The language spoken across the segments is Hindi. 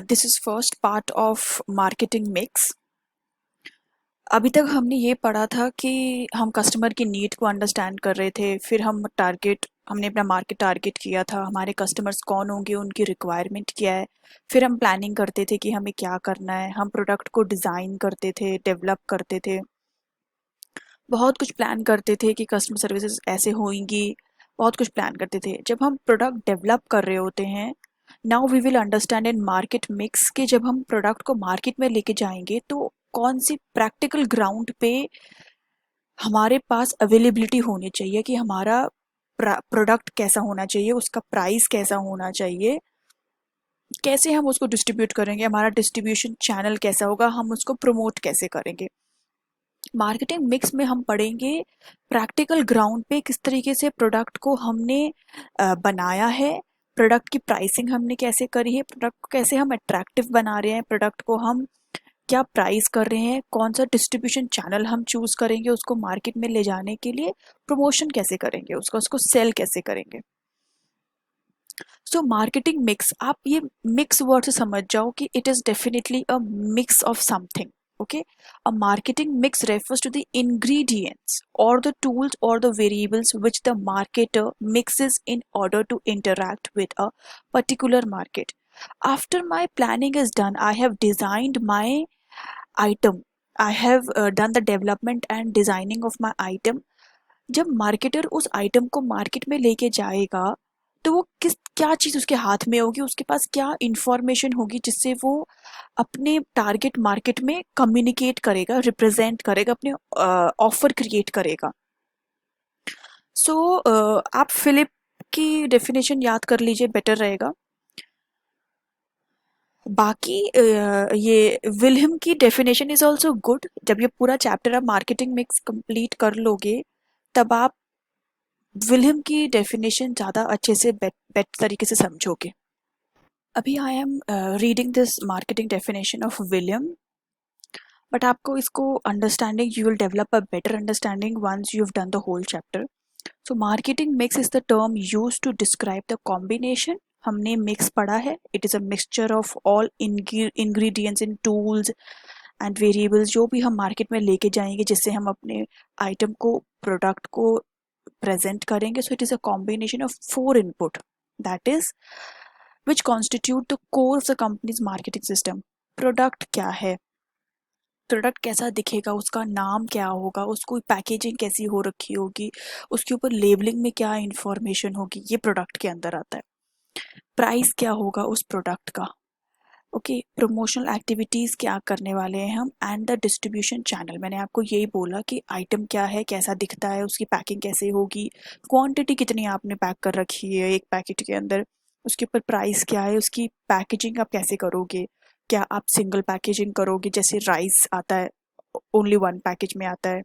This is first part of marketing mix. अभी तक हमने ये पढ़ा था कि हम कस्टमर की नीड को अंडरस्टैंड कर रहे थे, फिर हमने अपना मार्केट टारगेट किया था, हमारे कस्टमर्स कौन होंगे, उनकी रिक्वायरमेंट क्या है। फिर हम प्लानिंग करते थे कि हमें क्या करना है, हम प्रोडक्ट को डिज़ाइन करते थे, डेवलप करते थे, बहुत कुछ प्लान करते थे कि कस्टमर सर्विसेज ऐसे होंगी, बहुत कुछ प्लान करते थे। जब हम प्रोडक्ट डेवलप कर रहे होते हैं, now we will understand in market mix कि जब हम प्रोडक्ट को मार्केट में लेके जाएंगे तो कौन सी प्रैक्टिकल ग्राउंड पे हमारे पास अवेलेबिलिटी होनी चाहिए, कि हमारा प्रोडक्ट कैसा होना चाहिए, उसका प्राइस कैसा होना चाहिए, कैसे हम उसको डिस्ट्रीब्यूट करेंगे, हमारा डिस्ट्रीब्यूशन चैनल कैसा होगा, हम उसको प्रमोट कैसे करेंगे। मार्केटिंग मिक्स में हम पढ़ेंगे प्रैक्टिकल ग्राउंड पे किस तरीके से प्रोडक्ट को हमने बनाया है, प्रोडक्ट की प्राइसिंग हमने कैसे करी है, प्रोडक्ट को कैसे हम अट्रैक्टिव बना रहे हैं, प्रोडक्ट को हम क्या प्राइस कर रहे हैं, कौन सा डिस्ट्रीब्यूशन चैनल हम चूज करेंगे उसको मार्केट में ले जाने के लिए, प्रमोशन कैसे करेंगे उसको उसको सेल कैसे करेंगे। सो मार्केटिंग मिक्स, आप ये मिक्स वर्ड से समझ जाओ कि it is definitely a mix of something. Okay, a marketing mix refers to the ingredients or the tools or the variables which the marketer mixes in order to interact with a particular market. After my planning is done, I have designed my item. I have done the development and designing of my item. जब मार्केटर उस आइटम को मार्केट में लेके जाएगा तो वो किस क्या चीज उसके हाथ में होगी, उसके पास क्या इंफॉर्मेशन होगी जिससे वो अपने टारगेट मार्केट में कम्युनिकेट करेगा, रिप्रेजेंट करेगा, अपने ऑफर क्रिएट करेगा। सो आप फिलिप की डेफिनेशन याद कर लीजिए, बेटर रहेगा। बाकी ये विल्हम की डेफिनेशन इज ऑल्सो गुड। जब ये पूरा चैप्टर आप मार्केटिंग मिक्स कंप्लीट कर लोगे तब आप विलियम की डेफिनेशन ज़्यादा अच्छे से बेट तरीके से समझोगे। अभी I am reading this marketing definition of William, but आपको इसको understanding, you will develop a better understanding once you have done the whole chapter. So marketing mix is the term use to describe the combination. हमने मिक्स पढ़ा है, it is a mixture of all ingredients in tools and variables जो भी हम मार्केट में लेके जाएंगे जिससे हम अपने आइटम को, प्रोडक्ट को प्रेजेंट करेंगे। सो it is a combination of four input, that is which constitute the core of the companies marketing system. Product क्या है, प्रोडक्ट कैसा दिखेगा, उसका नाम क्या होगा, उसको पैकेजिंग कैसी हो रखी होगी, उसके ऊपर लेबलिंग में क्या इंफॉर्मेशन होगी, ये प्रोडक्ट के अंदर आता है। प्राइस क्या होगा उस प्रोडक्ट का, ओके, प्रमोशनल एक्टिविटीज़ क्या करने वाले हैं हम, एंड द डिस्ट्रीब्यूशन चैनल। मैंने आपको यही बोला कि आइटम क्या है, कैसा दिखता है, उसकी पैकिंग कैसे होगी, क्वांटिटी कितनी आपने पैक कर रखी है एक पैकेट के अंदर, उसके ऊपर प्राइस क्या है, उसकी पैकेजिंग आप कैसे करोगे, क्या आप सिंगल पैकेजिंग करोगे, जैसे राइस आता है ओनली वन पैकेज में आता है,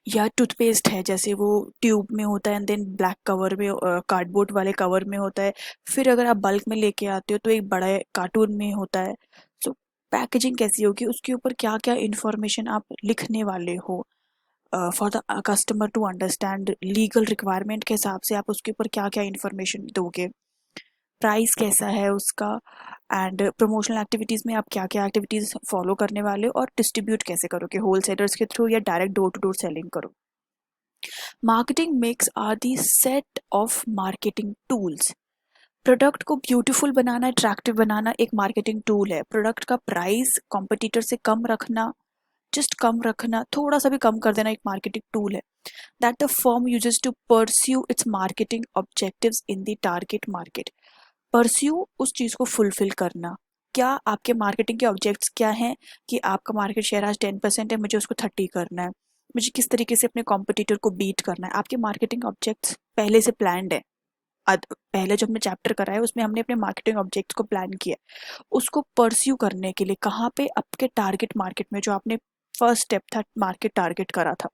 या टूथपेस्ट है जैसे वो ट्यूब में होता है एंड देन ब्लैक कवर में, कार्डबोर्ड वाले कवर में होता है, फिर अगर आप बल्क में लेके आते हो तो एक बड़ा कार्टून में होता है। सो पैकेजिंग कैसी होगी, उसके ऊपर क्या क्या इंफॉर्मेशन आप लिखने वाले हो for the customer to understand, legal requirement के हिसाब से आप उसके ऊपर क्या क्या इंफॉर्मेशन दोगे, प्राइस कैसा है उसका, एंड प्रमोशनल एक्टिविटीज़ में आप क्या क्या एक्टिविटीज़ फॉलो करने वाले हो, और डिस्ट्रीब्यूट कैसे करोगे, होल सेलर्स के थ्रू या direct door to door selling करो। Marketing mix are the set of marketing tools. Product को ब्यूटीफुल बनाना, अट्रैक्टिव बनाना एक मार्केटिंग टूल है। प्रोडक्ट का प्राइस कॉम्पिटिटर से कम रखना, जस्ट कम रखना, थोड़ा सा भी कम कर देना, एक मार्केटिंग टूल है that the firm uses to pursue its marketing objectives in the target market. Pursue उस चीज़ को फुलफिल करना। क्या आपके मार्केटिंग के ऑब्जेक्ट्स क्या हैं, कि आपका मार्केट शेयर आज 10% है, मुझे उसको 30 करना है, मुझे किस तरीके से अपने कॉम्पिटिटर को बीट करना है। आपके मार्केटिंग ऑब्जेक्ट्स पहले से प्लान्ड है। पहले जो हमने चैप्टर करा है उसमें हमने अपने मार्केटिंग ऑब्जेक्ट्स को प्लान किया, उसको परस्यू करने के लिए कहाँ पे, आपके टारगेट मार्केट में, जो आपने फर्स्ट स्टेप था मार्केट टारगेट करा था,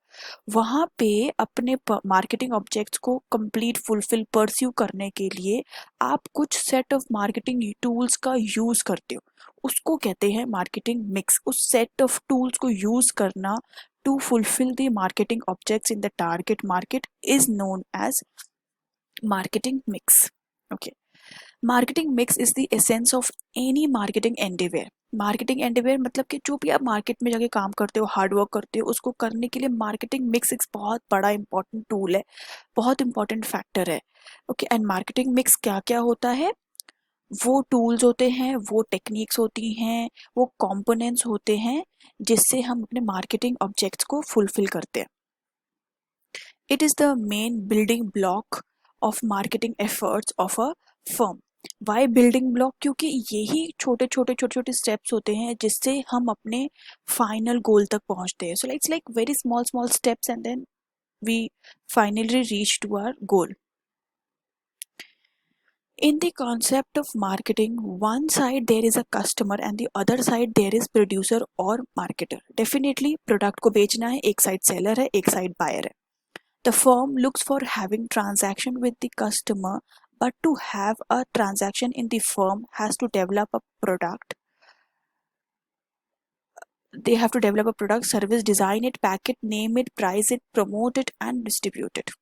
वहाँ पे अपने मार्केटिंग ऑब्जेक्ट्स को कंप्लीट फुलफिल परस्यू करने के लिए आप कुछ सेट ऑफ मार्केटिंग टूल्स का यूज करते हो, उसको कहते हैं मार्केटिंग मिक्स। उस सेट ऑफ टूल्स को यूज करना to fulfil the marketing objects in the target market is known as marketing mix. Okay, marketing mix is the essence of any marketing endeavour. Marketing एंडेवेयर मतलब कि जो भी आप मार्केट में जाके काम करते हो, हार्ड वर्क करते हो, उसको करने के लिए मार्केटिंग मिक्स एक बहुत बड़ा इंपॉर्टेंट टूल है, बहुत इंपॉर्टेंट फैक्टर है। ओके, एंड मार्केटिंग मिक्स क्या क्या होता है? वो टूल्स होते हैं, वो टेक्निक्स होती हैं, वो कंपोनेंट्स होते हैं जिससे हम अपने मार्केटिंग ऑब्जेक्ट्स को फुलफिल करते हैं। It is the main building block of marketing efforts of a firm. Why building block? क्योंकि यही छोटे छोटे स्टेप्स होते हैं जिससे हम अपने फाइनल गोल तक पहुंचते हैं। So it's like very small small steps and then we finally reach to our goal. In the concept of marketing, one side there is a customer and the other side there is producer or marketer. Definitely product को बेचना है, एक side seller है, एक side buyer है. The firm looks for having transaction with the customer, but to have a transaction in the firm has to develop a product. They have to develop a product, service, design it, pack it, name it, price it, promote it and distribute it.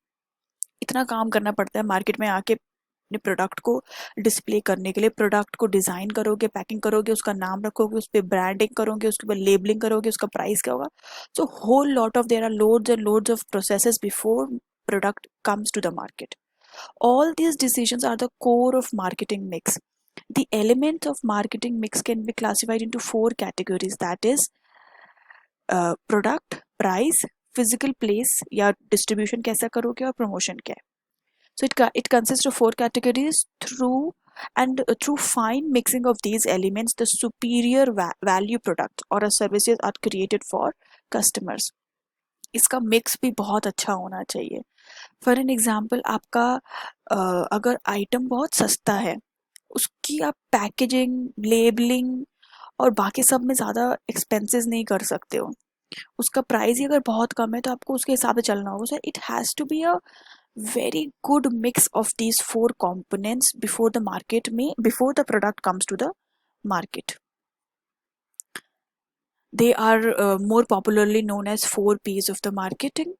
इतना काम करना पड़ता है मार्केट में आके अपने प्रोडक्ट को डिस्प्ले करने के लिए। प्रोडक्ट को डिजाइन करोगे, पैकिंग करोगे, उसका नाम रखोगे, उस पर ब्रांडिंग करोगे, उसके ऊपर लेबलिंग करोगे, उसका प्राइस क्या होगा। So whole lot of there are loads and loads of processes before product comes to the market. All these decisions are the core of marketing mix. The elements of marketing mix can be classified into four categories, that is product, price, physical place या distribution कैसा करोगे और promotion क्या है। So it consists of four categories. Through fine mixing of these elements, the superior value product or a services are created for customers. इसका मिक्स भी बहुत अच्छा होना चाहिए। फॉर एन एग्जाम्पल, आपका अगर आइटम बहुत सस्ता है, उसकी आप पैकेजिंग, लेबलिंग और बाकी सब में ज़्यादा एक्सपेंसेस नहीं कर सकते हो। उसका प्राइस ही अगर बहुत कम है तो आपको उसके हिसाब से चलना होगा। So it has to be a very good mix of these four components before the product comes to the market. They are more popularly known as 4 P's of the marketing.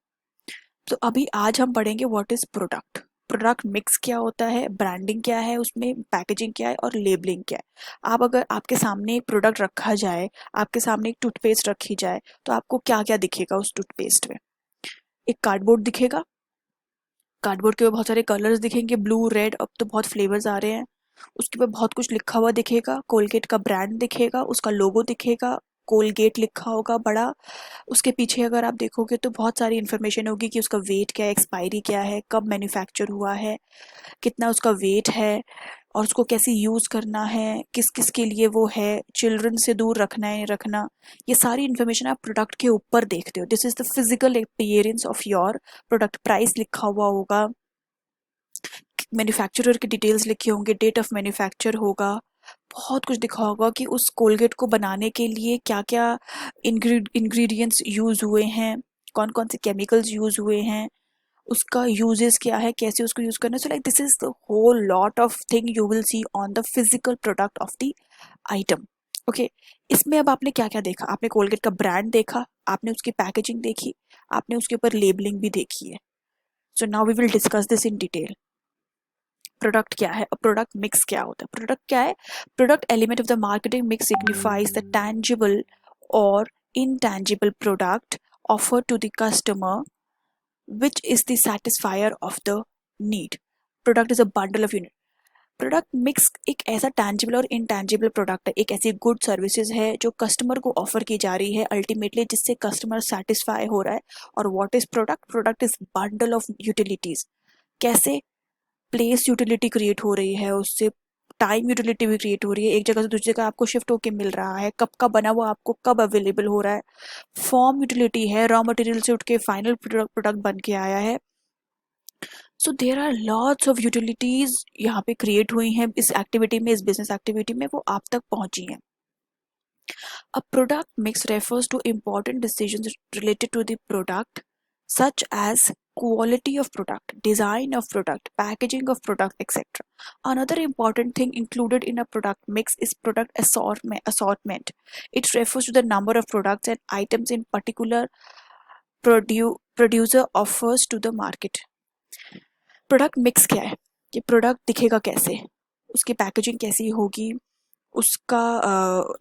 तो अभी आज हम पढ़ेंगे what is product, product mix क्या होता है, ब्रांडिंग क्या है, उसमें पैकेजिंग क्या है और लेबलिंग क्या है। आप अगर आपके सामने एक प्रोडक्ट रखा जाए, आपके सामने एक टूथपेस्ट रखी जाए, तो आपको क्या क्या दिखेगा उस टूथपेस्ट में? एक कार्डबोर्ड दिखेगा, कार्डबोर्ड के ऊपर बहुत सारे कलर्स दिखेंगे, ब्लू, रेड, अब तो बहुत फ्लेवर्स आ रहे हैं। उसके ऊपर बहुत कुछ लिखा हुआ दिखेगा, कोलगेट का ब्रांड दिखेगा, उसका लोगो दिखेगा, कोलगेट लिखा होगा बड़ा। उसके पीछे अगर आप देखोगे तो बहुत सारी इन्फॉर्मेशन होगी कि उसका वेट क्या है, एक्सपायरी क्या है, कब मैन्युफैक्चर हुआ है, कितना उसका वेट है और उसको कैसे यूज़ करना है, किस किस के लिए वो है, चिल्ड्रन से दूर रखना है रखना। ये सारी इन्फॉर्मेशन आप प्रोडक्ट के ऊपर देखते हो। This is the physical appearance of your product. Price लिखा हुआ होगा, मैन्युफैक्चरर की डिटेल्स लिखी होंगे, डेट ऑफ मैन्युफैक्चर होगा, बहुत कुछ दिखा होगा कि उस कोलगेट को बनाने के लिए क्या क्या इंग्रेडिएंट्स यूज़ हुए हैं, कौन कौन से केमिकल्स यूज़ हुए हैं, उसका यूजेस क्या है, कैसे उसको यूज़ करना है। So like this is the whole lot of thing you will see on the physical product of the item. Okay, इसमें अब आपने क्या क्या देखा? आपने कोलगेट का ब्रांड देखा, आपने उसकी पैकेजिंग देखी, आपने उसके ऊपर लेबलिंग भी देखी है। So now we will discuss this in detail. Product क्या है और प्रोडक्ट मिक्स क्या होता है? प्रोडक्ट क्या है? Product element of the marketing mix signifies the tangible और intangible product offered to the customer which is the satisfier of the need. Product is a bundle of unit. Product mix एक ऐसा टैंजिबल और इनटैंजिबल प्रोडक्ट है, एक ऐसी गुड सर्विसेज है जो कस्टमर को ऑफर की जा रही है अल्टीमेटली, जिससे कस्टमर सेटिस्फाई हो रहा है। और what is product? Product is bundle of utilities. कैसे? प्लेस यूटिलिटी क्रिएट हो रही है उससे, टाइम यूटिलिटी भी क्रिएट हो रही है, एक जगह से दूसरी जगह आपको शिफ्ट होके मिल रहा है, कब का बना हुआ आपको कब अवेलेबल हो रहा है। फॉर्म यूटिलिटी है, रॉ मटेरियल से उठ के फाइनल प्रोडक्ट बन के आया है। So there are lots of utilities यहाँ पे क्रिएट हुई हैं इस एक्टिविटी में, इस बिजनेस एक्टिविटी में, वो आप तक पहुंची हैं। A product mix refers to important decisions related to the product, such as quality of product, design of product, packaging of product, etc. Another important thing included in a product mix is product assortment. It refers to the number of products and items in particular producer offers to the market. Product mix क्या है? ये प्रोडक्ट दिखेगा कैसे? उसकी पैकेजिंग कैसी होगी, उसका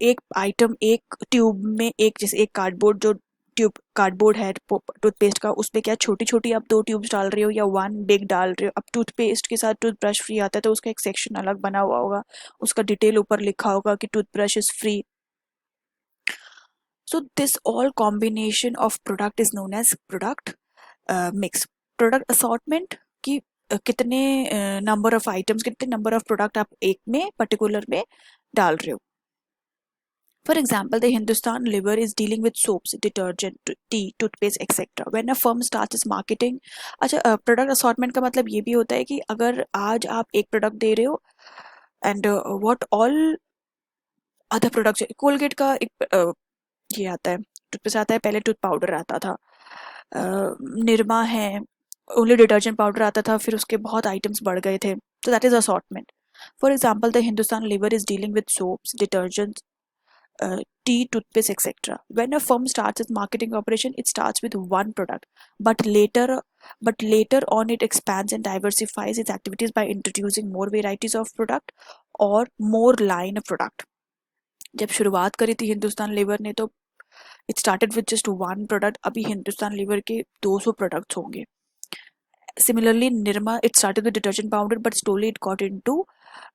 एक आइटम एक ट्यूब में, एक जैसे एक कार्डबोर्ड जो ट्यूब कार्डबोर्ड है टूथपेस्ट का, उसमें क्या छोटी छोटी आप 2 ट्यूब्स डाल रहे हो या वन बिग डाल रहे हो। अब टूथपेस्ट के साथ टूथब्रश फ्री आता है तो उसका एक सेक्शन अलग बना हुआ होगा, उसका डिटेल ऊपर लिखा होगा कि toothbrush is free. So this all combination of product is known as product mix. Product assortment कि कितने नंबर ऑफ आइटम्स, कितने नंबर ऑफ प्रोडक्ट आप एक में पर्टिकुलर में डाल रहे हो। For example, the Hindustan Liver is dealing with soaps, detergent, tea, toothpaste, etc. When a firm starts its marketing, अच्छा प्रोडक्ट असॉर्टमेंट का मतलब ये भी होता है कि अगर आज आप एक प्रोडक्ट दे रहे हो and what all other products, Colgate का एक ये आता है, टूथपेस्ट आता है, पहले टूथ पाउडर आता था, निरमा है, ओनली डिटर्जेंट पाउडर आता था, फिर उसके बहुत आइटम्स बढ़ गए थे, तो that is assortment. For example the Hindustan liver is dealing with soaps, detergents, tea, toothpaste, etc. When a firm starts its marketing operation, it starts with one product, but later on it expands and diversifies its activities by introducing more varieties of product or more line of product. जब शुरुआत करी थी हिंदुस्तान लीवर ने तो it started with just one product, अभी हिंदुस्तान लीवर के 200 प्रोडक्ट्स होंगे। Similarly, Nirma, it started with detergent powder, but slowly it got into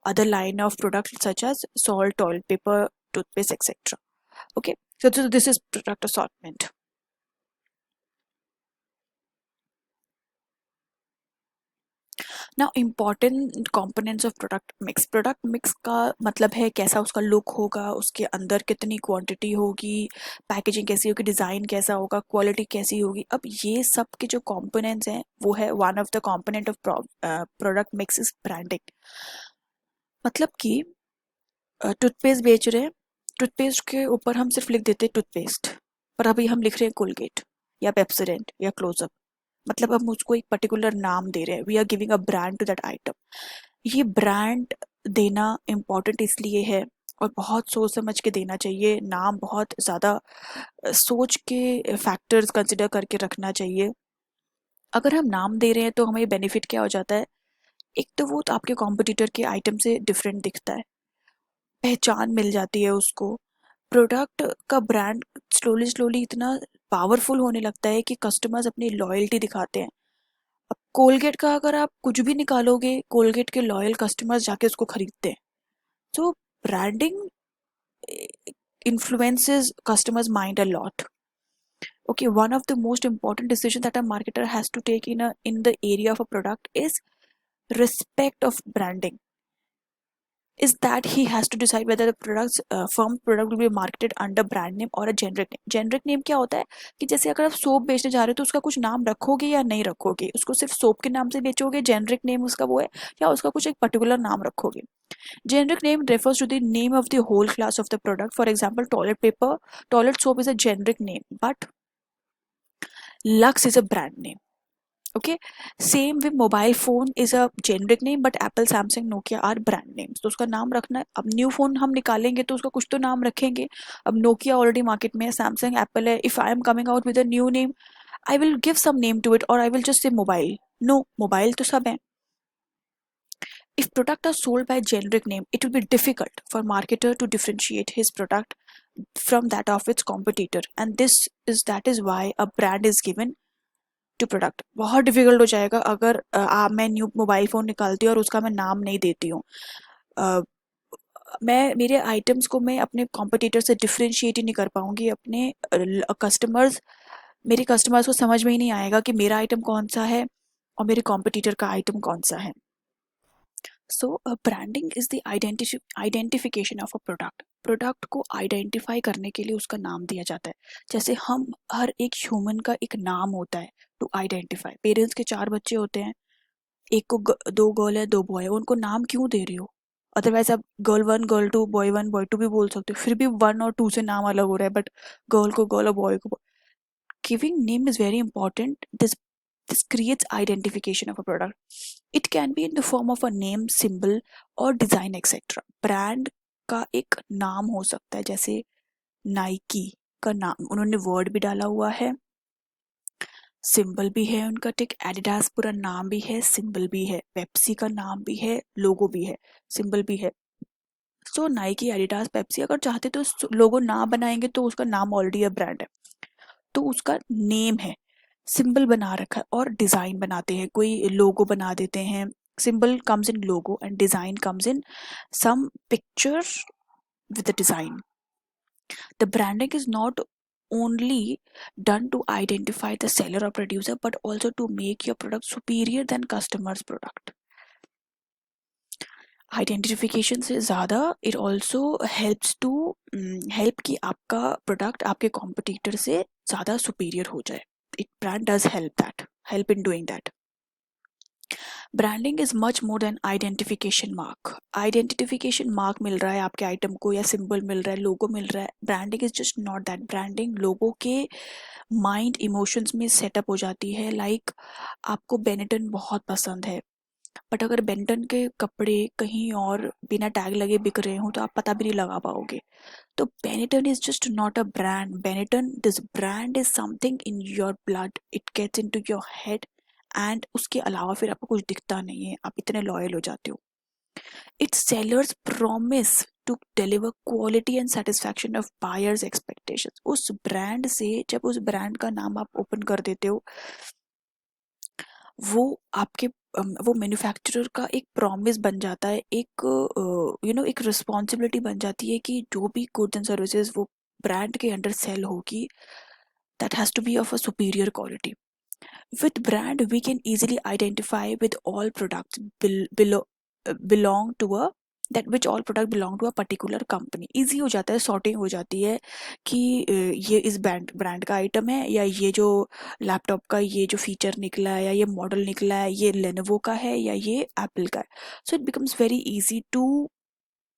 other line of products such as salt, toilet paper, toothpaste, etc. Okay, so this is product assortment. Now, important components of product mix. Product mix का मतलब है कैसा उसका लुक होगा, उसके अंदर कितनी क्वांटिटी होगी, पैकेजिंग कैसी होगी, डिज़ाइन कैसा होगा, क्वालिटी कैसी होगी। अब ये सब के जो कंपोनेंट्स हैं वो है one of the component of product mix is branding. मतलब कि टूथपेस्ट बेच रहे हैं, टूथपेस्ट के ऊपर हम सिर्फ लिख देते हैं टूथपेस्ट, पर अभी हम लिख रहे हैं कोलगेट या पेप्सोडेंट या क्लोजअप, मतलब हम उसको एक पर्टिकुलर नाम दे रहे हैं, we are giving a brand to that item. ये ब्रांड देना इम्पॉर्टेंट इसलिए है और बहुत सोच समझ के देना चाहिए, नाम बहुत ज़्यादा सोच के फैक्टर्स कंसिडर करके रखना चाहिए। अगर हम नाम दे रहे हैं तो हमें बेनिफिट क्या हो जाता है, एक तो वो तो आपके कॉम्पिटिटर के आइटम से डिफरेंट दिखता है, पहचान मिल जाती है उसको, प्रोडक्ट का ब्रांड स्लोली स्लोली इतना पावरफुल होने लगता है कि कस्टमर्स अपनी लॉयल्टी दिखाते हैं। अब कोलगेट का अगर आप कुछ भी निकालोगे, कोलगेट के लॉयल कस्टमर्स जाके उसको खरीदते हैं। So branding influences customers' mind a lot. Okay, one of the most important decisions that a marketer has to take in the area of a product is respect of branding. Is that he has to decide whether the products firm product will be marketed under brand name or a generic name. Generic name क्या होता है कि जैसे अगर आप सोप बेचने जा रहे हो तो उसका कुछ नाम रखोगे या नहीं रखोगे, उसको सिर्फ सोप के नाम से बेचोगे, जेनरिक नेम उसका वो है, या उसका कुछ एक पर्टिकुलर नाम रखोगे। Generic name refers to the name of the whole class of the product. For example, toilet paper, toilet soap is a generic name, but Lux is a brand name. Okay, same with mobile phone is a generic name, but Apple, Samsung, Nokia are brand names. तो उसका नाम रखना है। अब न्यू फोन हम निकालेंगे तो उसका कुछ तो नाम रखेंगे। अब नोकिया ऑलरेडी मार्केट में है, सैमसंग, एप्पल है। If I am coming out with a new name, I will give some name to it और I will just say mobile. No, mobile तो सब है। If product are sold by generic name, it will be difficult for marketer to differentiate his product from that of its competitor, and that is why a brand is given to product. बहुत डिफिकल्ट हो जाएगा अगर मैं न्यू मोबाइल फोन निकालती हूँ और उसका मैं नाम नहीं देती हूँ। मैं मेरे आइटम्स को मैं अपने कॉम्पिटिटर से डिफरेंशिएट ही नहीं कर पाऊंगी। अपने कस्टमर्स मेरे कस्टमर्स को समझ में ही नहीं आएगा कि मेरा आइटम कौन सा है और मेरे कॉम्पिटिटर का आइटम कौन सा है। So branding is the identification of a product. Product को आइडेंटिफाई करने के लिए उसका नाम दिया जाता है। जैसे हम हर एक ह्यूमन का एक नाम होता है टू आइडेंटिफाई। पेरेंट्स के 4 बच्चे होते हैं, एक को 2 गर्ल है 2 बॉय है, उनको नाम क्यों दे रही हो? अदरवाइज आप गर्ल 1 गर्ल 2 बॉय 1 बॉय 2 भी बोल सकते हो, फिर भी 1 और 2 से नाम अलग हो रहा है, बट गर्ल को गर्ल और बॉय को boy. Giving name is very important. This creates identification of a product. It can be in the form of a name, symbol or design, etc. Brand का एक नाम हो सकता है, जैसे नाइकी का नाम उन्होंने वर्ड भी डाला हुआ है, सिंबल भी है उनका, टिक, एडिडास पूरा नाम भी है, सिंबल भी है, पेप्सी का नाम भी है, लोगो भी है, सिंबल भी है। सो नाइकी, एडिडास, पेप्सी अगर चाहते तो लोगो ना बनाएंगे तो उसका नाम ऑलरेडी ब्रांड है, तो उसका नेम है, सिंबल बना रखा है, और डिजाइन बनाते हैं, कोई लोगो बना देते हैं। Symbol comes in logo and design comes in some picture with the design. The branding is not only done to identify the seller or producer but also to make your product superior than customers product. Identification से ज़्यादा it also helps to help कि आपका प्रोडक्ट आपके कॉम्पिटिटर से ज़्यादा सुपीरियर हो जाए. It brand does help in doing that. Branding is much more than identification mark. Identification mark मिल रहा है आपके आइटम को, या सिंबल मिल रहा है, लोगो मिल रहा है. Branding is just not that. Branding लोगों के माइंड इमोशंस में सेटअप हो जाती है. लाइक आपको बेनेटन बहुत पसंद है, बट अगर बेनेटन के कपड़े कहीं और बिना टैग लगे बिक रहे हो तो आप पता भी नहीं लगा पाओगे. तो Benetton is just not a brand. Benetton, this brand is something in your blood. It gets into your head and उसके अलावा फिर आपको कुछ दिखता नहीं है, आप इतने लॉयल हो जाते हो. It's sellers promise to deliver quality and satisfaction of buyers expectations. उस ब्रांड से जब उस ब्रांड का नाम आप ओपन कर देते हो, वो आपके वो मैन्युफैक्चरर का एक प्रॉमिस बन जाता है, एक एक रिस्पॉन्सिबिलिटी बन जाती है कि जो भी गुड्स एंड सर्विसेज वो ब्रांड के अंडर सेल होगी, that has to be of a superior quality. With brand, we can easily identify with all products belong to a that which all product belong to a particular company. Easy हो जाता है, sorting हो जाती है कि ये इस ब्रांड का आइटम है, या ये जो लैपटॉप का ये जो फीचर निकला है या ये मॉडल निकला है ये लेनोवो का है या ये एप्पल का है. So it becomes very easy to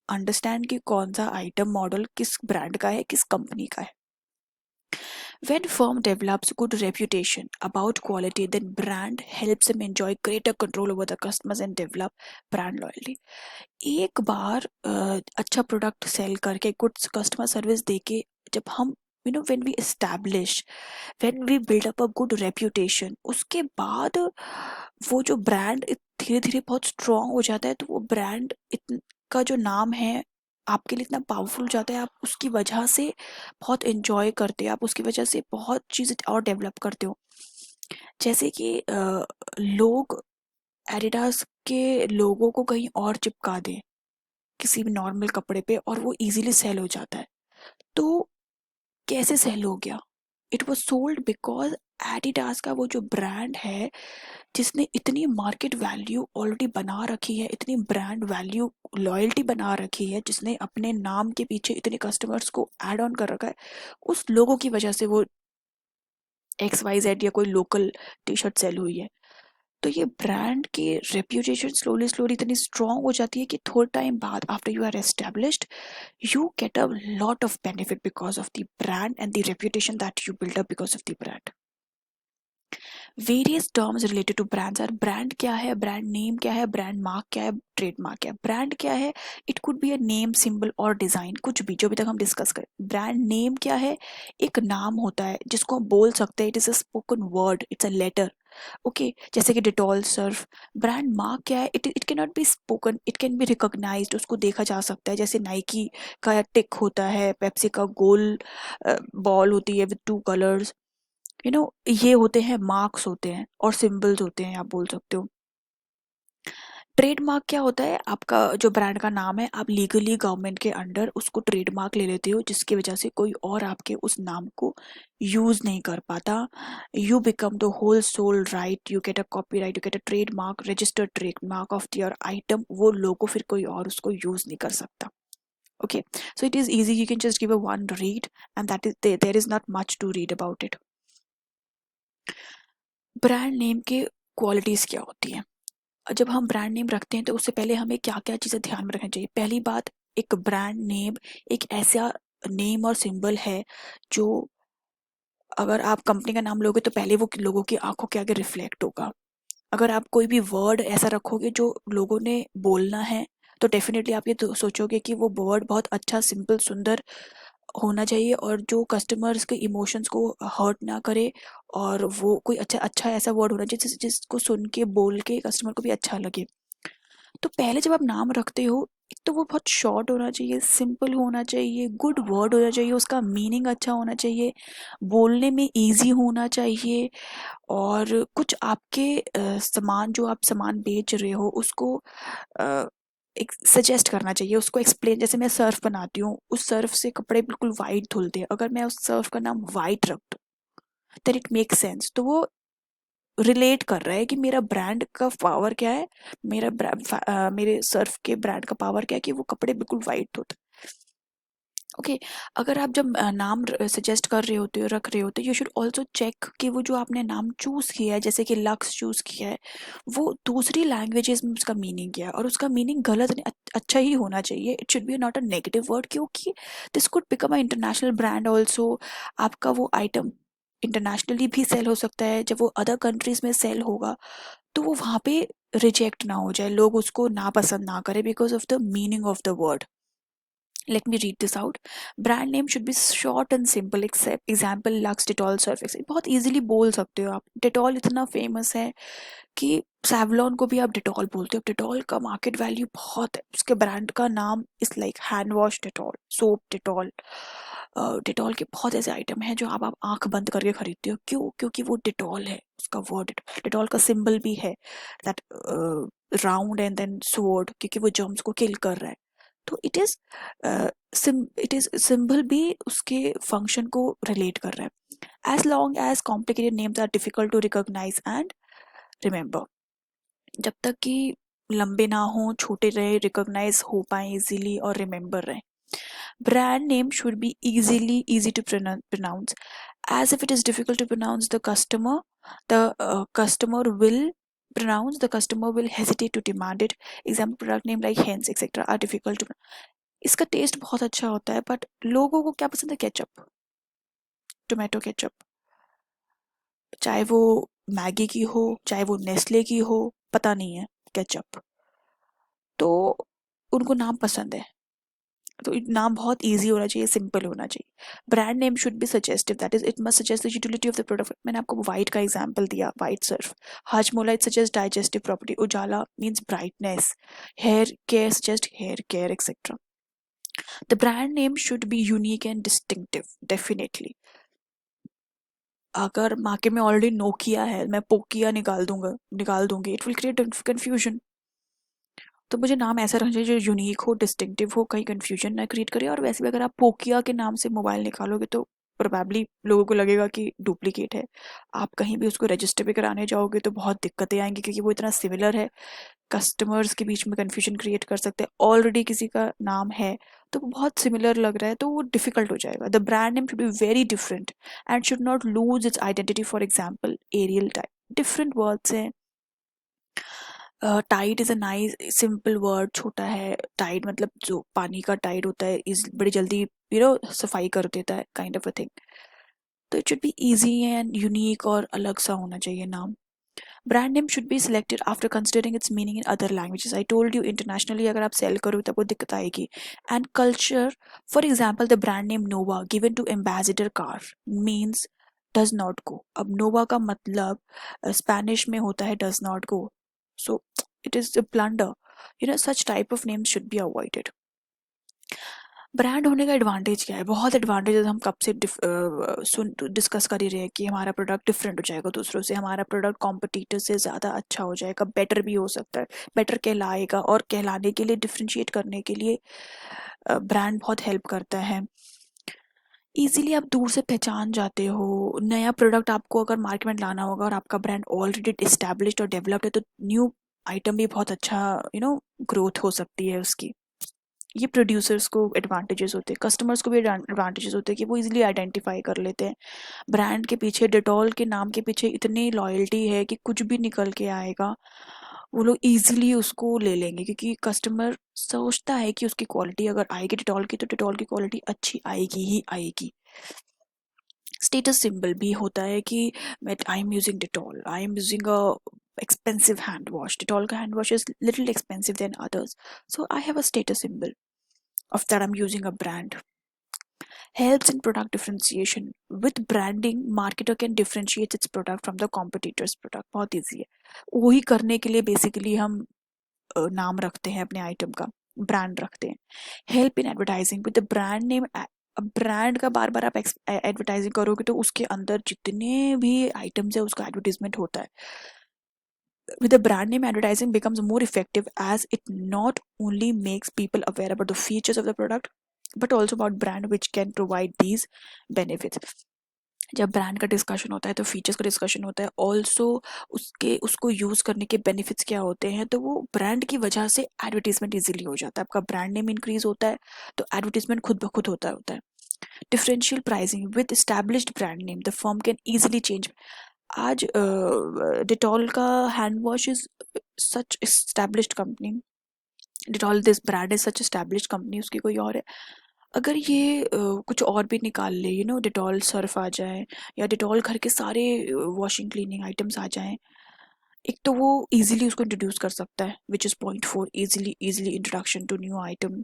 understand कि कौन सा आइटम मॉडल किस ब्रांड का है, किस कंपनी का है. When firm develops good reputation about quality, then brand helps them enjoy greater control over the customers and develop brand loyalty. एक बार अच्छा प्रोडक्ट सेल करके गुड कस्टमर सर्विस देके जब हम when we establish, when we build up a good reputation, उसके बाद वो जो ब्रांड धीरे धीरे बहुत स्ट्रॉन्ग हो जाता है. तो वो ब्रांड का जो नाम है आपके लिए इतना पावरफुल हो जाता है, आप उसकी वजह से बहुत एंजॉय करते हो, आप उसकी वजह से बहुत चीज़ें और डेवलप करते हो. जैसे कि लोग एडिडास के लोगों को कहीं और चिपका दें किसी भी नॉर्मल कपड़े पे और वो इजीली सेल हो जाता है. तो कैसे सेल हो गया? It was sold because Adidas का वो जो ब्रांड है, जिसने इतनी मार्केट वैल्यू ऑलरेडी बना रखी है, इतनी ब्रांड वैल्यू लॉयल्टी बना रखी है, जिसने अपने नाम के पीछे इतने कस्टमर्स को ऐड ऑन कर रखा है, उस लोगों की वजह से वो XYZ या कोई लोकल टी शर्ट सेल हुई है. तो ये ब्रांड की रेप्यूटेशन स्लोली स्लोली इतनी स्ट्रॉन्ग हो जाती है कि थोड़े टाइम बाद after you are established, you get a lot of benefit because of the brand and the reputation that you build up because of the brand. Various terms related to brands are brand क्या है, brand name क्या है, brand mark क्या है, trademark क्या है. brand क्या है? It could be a name, symbol और design, कुछ भी जो अभी तक हम डिस्कस करें. brand name क्या है? एक नाम होता है जिसको हम बोल सकते हैं. It is a spoken word, it's a letter. Okay, जैसे कि डिटॉल, सर्फ. ब्रांड मार्क क्या है? It can not be spoken, it can be recognised, उसको देखा जा सकता है. जैसे नाइकी का टिक होता है, पेप्सी का गोल बॉल होती है विद 2 कलर्स. ये होते हैं, मार्क्स होते हैं और सिंबल्स होते हैं, आप बोल सकते हो. ट्रेडमार्क क्या होता है? आपका जो ब्रांड का नाम है, आप लीगली गवर्नमेंट के अंडर उसको ट्रेडमार्क ले लेते हो, जिसकी वजह से कोई और आपके उस नाम को यूज नहीं कर पाता. You become the whole sole right, you get a copyright, you get a trademark, registered trademark of your item. वो लोगो फिर कोई और उसको यूज नहीं कर सकता. Okay, so it is easy, you can just give a one read and that is there is not much to read about it. Brand name के क्वालिटीज क्या होती हैं? जब हम ब्रांड नेम रखते हैं तो उससे पहले हमें क्या क्या चीज़ें ध्यान में रखनी चाहिए? पहली बात, एक ब्रांड नेम एक ऐसा नेम और सिंबल है जो अगर आप कंपनी का नाम लोगे तो पहले वो लोगों की आंखों के आगे रिफ्लेक्ट होगा. अगर आप कोई भी वर्ड ऐसा रखोगे जो लोगों ने बोलना है, तो डेफिनेटली आप ये तो सोचोगे कि वो वर्ड बहुत अच्छा, सिंपल, सुंदर होना चाहिए और जो कस्टमर्स के इमोशंस को हर्ट ना करे, और वो कोई अच्छा अच्छा ऐसा वर्ड होना चाहिए जिसको सुन के बोल के कस्टमर को भी अच्छा लगे। तो पहले जब आप नाम रखते हो, एक तो वो बहुत शॉर्ट होना चाहिए, सिंपल होना चाहिए, गुड वर्ड होना चाहिए, उसका मीनिंग अच्छा होना चाहिए, बोलने में इजी होना चाहिए, और कुछ आपके सामान जो आप सामान बेच रहे हो उसको अ, एक सजेस्ट करना चाहिए, उसको एक्सप्लेन। जैसे मैं सर्फ बनाती हूँ, उस सर्फ से कपड़े बिल्कुल वाइट धुलते हैं, अगर मैं उस सर्फ का नाम वाइट रख दूँ देन इट मेक सेंस। तो वो रिलेट कर रहा है कि मेरा ब्रांड का पावर क्या है, मेरे सर्फ के ब्रांड का पावर क्या है कि वो कपड़े बिल्कुल वाइट धोते। ओके, अगर आप जब नाम सजेस्ट कर रहे होते हो, रख रहे होते हो, यू शुड ऑल्सो चेक कि वो जो आपने नाम चूज किया है, जैसे कि लक्स चूज किया है, वो दूसरी लैंग्वेजेस में उसका मीनिंग क्या है, और उसका मीनिंग गलत नहीं, अच्छा ही होना चाहिए। It should be not a negative word, क्योंकि this could become a international brand also. आपका वो आइटम इंटरनेशनली भी सेल हो सकता है, जब वो अदर कंट्रीज में सेल होगा तो वो वहाँ पे रिजेक्ट ना हो जाए, लोग उसको ना पसंद ना करें because of the meaning of the word. Let me read this out. Brand name should be short and simple. Except example Lux Dettol Surf Excel. बहुत इजीली बोल सकते हो आप। डेटॉल इतना फेमस है कि सैवलॉन को भी आप डेटॉल बोलते हो। डेटॉल का मार्केट वैल्यू बहुत है, उसके ब्रांड का नाम इस like hand wash Dettol, soap Dettol. Dettol के बहुत ऐसे आइटम हैं जो आप आंख बंद करके खरीदते हो। क्यों? क्योंकि वो डेटॉल है, उसका वर्ड। डेटॉल का सिंबल भी है that round and then sword, क्योंकि वो जर्म्स को किल कर रहा है। तो इट इज सिंबल भी उसके फंक्शन को रिलेट कर रहा है। As long as complicated names are difficult to recognise and remember, जब तक कि लंबे ना हो, छोटे रहे, रिकॉग्नाइज हो पाए इजीली और रिमेंबर रहे। Brand name should B easy to pronounce, as if it is difficult to pronounce, the customer will the customer will hesitate to demand it. Example product name like hens etc are difficult to इसका टेस्ट बहुत अच्छा होता है, बट लोगों को क्या पसंद है? केचप, टोमेटो केचप, चाहे वो मैगी की हो, चाहे वो नेस्ले की हो, पता नहीं है, केचप। तो उनको नाम पसंद है, तो नाम बहुत इजी होना चाहिए, सिंपल होना चाहिए। Brand name should be suggestive, that is it must suggest the utility of the product. मैंने आपको वाइट का एग्जांपल दिया, white Surf. Hajmola it suggest digestive property, Ujala means brightness, hair care suggest hair care etcetera. The brand name should be unique and distinctive, definitely. अगर मार्केट में ऑलरेडी नोकिया है, मैं पोकिया निकाल दूंगी, इट विल क्रिएट कंफ्यूजन। तो मुझे नाम ऐसा रखना चाहिए जो यूनिक हो, डिस्टिंक्टिव हो, कहीं कंफ्यूजन ना क्रिएट करे। और वैसे भी अगर आप पोकिया के नाम से मोबाइल निकालोगे तो प्रोबेबली लोगों को लगेगा कि डुप्लीकेट है। आप कहीं भी उसको रजिस्टर भी कराने जाओगे तो बहुत दिक्कतें आएंगी, क्योंकि वो इतना सिमिलर है, कस्टमर्स के बीच में कंफ्यूजन क्रिएट कर सकते हैं। ऑलरेडी किसी का नाम है तो वो बहुत सिमिलर लग रहा है, तो वो डिफिकल्ट हो जाएगा। The brand name should be very different and should not lose its identity. For example Ariel type, different words हैं। Tide is a nice simple word, छोटा है। टाइड मतलब जो पानी का टाइड होता है, इज बड़ी जल्दी सफाई कर देता है, काइंड ऑफ अ थिंग। तो it should be easy and unique और अलग सा होना चाहिए नाम। Brand name should be selected after considering its meaning in other languages. I told you, internationally अगर आप सेल करो तब वो दिक्कत आएगी। And culture, for example the brand name Nova given to Ambassador car means does not go. अब नोवा का मतलब स्पेनिश में होता है does not go, so it is a blunder. Such type of names should be avoided. Brand होने का एडवांटेज क्या है? बहुत एडवांटेज हम कब से डिस्कस कर ही रहे हैं कि हमारा प्रोडक्ट डिफरेंट हो जाएगा दूसरों से, हमारा प्रोडक्ट कॉम्पिटिटर से ज़्यादा अच्छा हो जाएगा, बेटर भी हो सकता है, बेटर कहलाएगा। और कहलाने के लिए, डिफ्रेंशिएट करने के लिए ब्रांड बहुत हेल्प करता है। इजीली आप दूर से पहचान जाते हो। नया प्रोडक्ट आपको अगर मार्केट में लाना होगा और आपका ब्रांड ऑलरेडी इस्टेब्लिश्ड और डेवलप्ड है, तो न्यू आइटम भी बहुत अच्छा ग्रोथ हो सकती है उसकी। ये प्रोड्यूसर्स को एडवांटेजेस होते हैं, कस्टमर्स को भी एडवांटेजेस होते हैं कि वो इजीली आइडेंटिफाई कर लेते हैं। ब्रांड के पीछे, डेटॉल के नाम के पीछे इतनी लॉयल्टी है कि कुछ भी निकल के आएगा वो लोग इजीली उसको ले लेंगे, क्योंकि कस्टमर सोचता है कि उसकी क्वालिटी अगर आएगी डेटॉल की, तो डेटॉल की क्वालिटी अच्छी आएगी ही आएगी। स्टेटस सिंबल भी होता है कि मैं I am using Dettol, I am using a expensive hand wash. Dettol का hand wash is little expensive than others, so I have a status symbol of that I'm using a brand. helps in product differentiation. With branding, marketer can differentiate its product from the competitor's product. बहुत easy है. वही करने के लिए बेसिकली हम नाम रखते हैं अपने आइटम का, ब्रांड रखते हैं. Help in advertising with the brand name. अब ब्रांड का बार बार आप एडवर्टाइजिंग करोगे तो उसके अंदर जितने भी आइटम्स है उसका एडवर्टीजमेंट होता है. With the brand name, advertising becomes more effective as it not only makes people aware about the features of the product but also about brand which can provide these benefits. जब ब्रांड का डिस्कशन होता है तो फीचर्स का डिस्कशन होता है, ऑल्सो उसके उसको यूज़ करने के बेनिफिट्स क्या होते हैं. तो वो ब्रांड की वजह से एडवर्टीजमेंट इजीली हो जाता है. आपका ब्रांड नेम इंक्रीज होता है तो एडवर्टीजमेंट खुद ब खुद होता है. Differential pricing with established brand name the firm can easily change. आज डिटॉल का hand wash is such established company. Dettol this brand is such established company, उसकी कोई और है. अगर ये कुछ और भी निकाल ले, डिटॉल सर्फ आ जाए या डिटॉल घर के सारे वॉशिंग क्लीनिंग आइटम्स आ जाएं, एक तो वो इजीली उसको इंट्रोड्यूस कर सकता है, which is point 4, easily introduction to new item.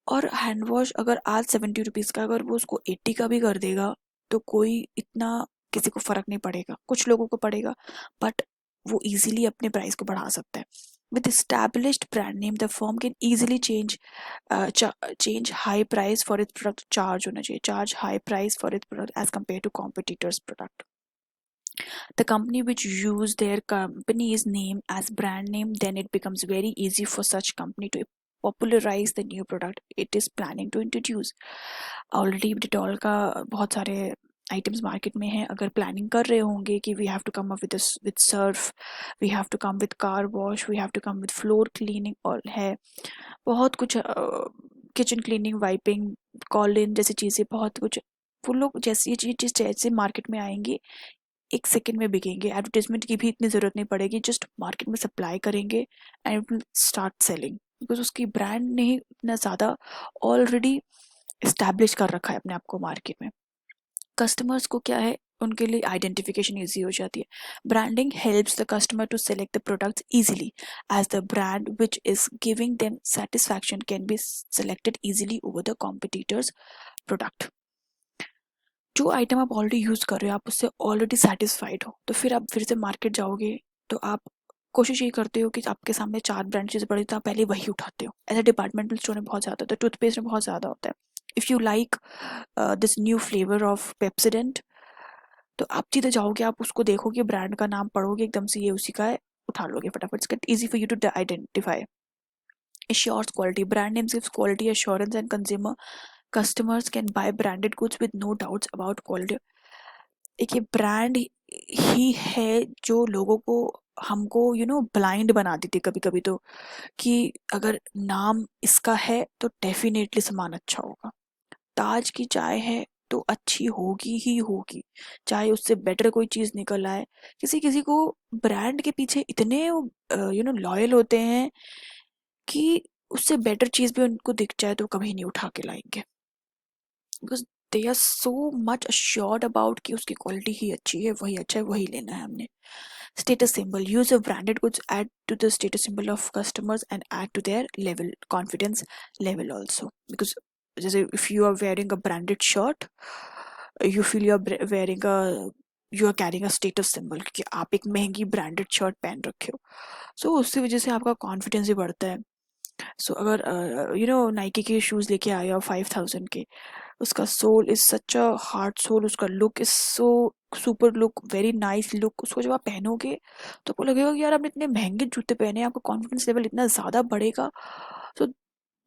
और हैंड वॉश अगर आज 70 रुपीज़ का, अगर वो उसको 80 का भी कर देगा तो कोई इतना किसी को फर्क नहीं पड़ेगा. कुछ लोगों को पड़ेगा बट वो इजीली अपने प्राइस को बढ़ा सकता है. With established brand name, the firm can easily change high price for its product. Charge high price for its product as compared to competitors' product. The company which use their company's name as brand name, then it becomes very easy for such company to popularize the new product it is planning to introduce. Already Dettol का बहुत सारे आइटम्स मार्केट में हैं. अगर प्लानिंग कर रहे होंगे कि we have to come up with Surf, we have to come with car wash, we have to come with floor cleaning, और है बहुत कुछ, किचन क्लीनिंग, वाइपिंग, कॉलिन जैसी चीज़ें, बहुत कुछ. वो लोग जैसे ये चीज़ जैसे मार्केट में आएंगी एक सेकेंड में बिकेंगे. एडवर्टीजमेंट की भी इतनी ज़रूरत नहीं पड़ेगी, जस्ट मार्केट में सप्लाई करेंगे and it will start selling, because उसकी ब्रांड ने ही इतना ज़्यादा ऑलरेडी इस्टेब्लिश कर रखा है अपने आप को मार्केट में. कस्टमर्स को क्या है, उनके लिए आइडेंटिफिकेशन ईजी हो जाती है. Branding helps the customer to select the products easily as the brand which is giving them satisfaction can be selected easily over the competitors product. जो आइटम आप ऑलरेडी यूज़ कर रहे हो, आप उससे ऑलरेडी सेटिस्फाइड हो, तो फिर आप फिर से मार्केट जाओगे तो आप कोशिश ये करते हो कि आपके सामने 4 ब्रांड चीज़ें पड़ी तो आप पहले वही उठाते हो. ऐसा डिपार्टमेंटल स्टोर में बहुत ज़्यादा होता है, टूथपेस्ट में बहुत ज़्यादा होता है. If you like this new flavour of Pepsodent, तो आप सीधे जाओगे, आप उसको देखोगे, ब्रांड का नाम पढ़ोगे, एकदम से ये उसी का है, उठा लोगे फटाफट. It's get easy for you to identify. Assures quality. Brand names gives quality assurance and consumer customers can buy branded goods with no doubts about quality. एक ये ब्रांड ही है जो लोगों को, हमको ब्लाइंड बना देती कभी कभी, तो कि अगर नाम इसका है तो डेफिनेटली सामान अच्छा होगा. ताज की चाय है तो अच्छी होगी ही होगी, चाहे उससे बेटर कोई चीज़ निकल आए. किसी किसी को ब्रांड के पीछे इतने लॉयल होते हैं कि उससे बेटर चीज़ भी उनको दिख जाए तो कभी नहीं उठा के लाएंगे, because they are so much assured about कि उसकी क्वालिटी ही अच्छी है, वही अच्छा है, वही लेना है हमने. Status symbol. Use of branded goods add to the status symbol of customers and add to their level, confidence level also. Because जैसे if you are wearing a branded shirt, you feel you are wearing a, you are carrying a status symbol, क्योंकि आप एक महंगी ब्रांडेड शर्ट पहन रखे हो. सो उसकी वजह से आपका कॉन्फिडेंस भी बढ़ता है. सो अगर नाइकी के शूज़ लेके आए हो 5000 के, उसका sole is such a hard sole, उसका look is so super look, very nice look. उसको जब आप पहनोगे तो आपको लगेगा कि यार आपने इतने महंगे जूते पहने हैं, आपका कॉन्फिडेंस लेवल इतना ज़्यादा बढ़ेगा. So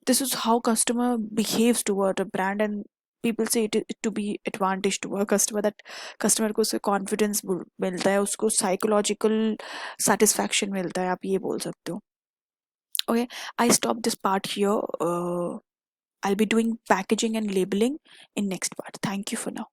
this is how customer behaves toward a brand, and people say it to be advantage to a customer, that customer को उससे कॉन्फिडेंस मिलता है, उसको साइकोलॉजिकल सेटिस्फैक्शन मिलता है, आप ये बोल सकते हो. Okay, I stop this part here. I'll be doing packaging and labeling in next part. Thank you for now.